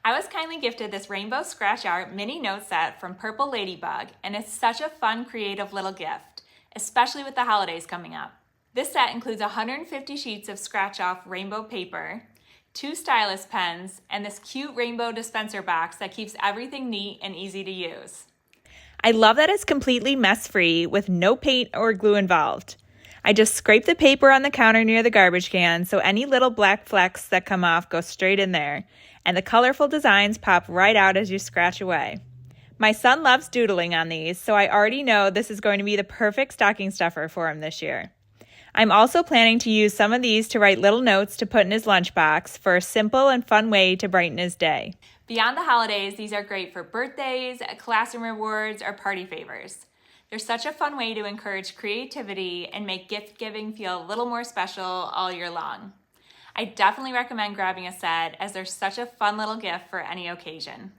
I was kindly gifted this rainbow scratch art mini note set from Purple Ladybug, and it's such a fun, creative little gift, especially with the holidays coming up. This set includes 150 sheets of scratch-off rainbow paper, 2 stylus pens, and this cute rainbow dispenser box that keeps everything neat and easy to use. I love that it's completely mess-free with no paint or glue involved. I just scrape the paper on the counter near the garbage can so any little black flecks that come off go straight in there, and the colorful designs pop right out as you scratch away. My son loves doodling on these, so I already know this is going to be the perfect stocking stuffer for him this year. I'm also planning to use some of these to write little notes to put in his lunchbox for a simple and fun way to brighten his day. Beyond the holidays, these are great for birthdays, classroom rewards, or party favors. They're such a fun way to encourage creativity and make gift giving feel a little more special all year long. I definitely recommend grabbing a set as they're such a fun little gift for any occasion.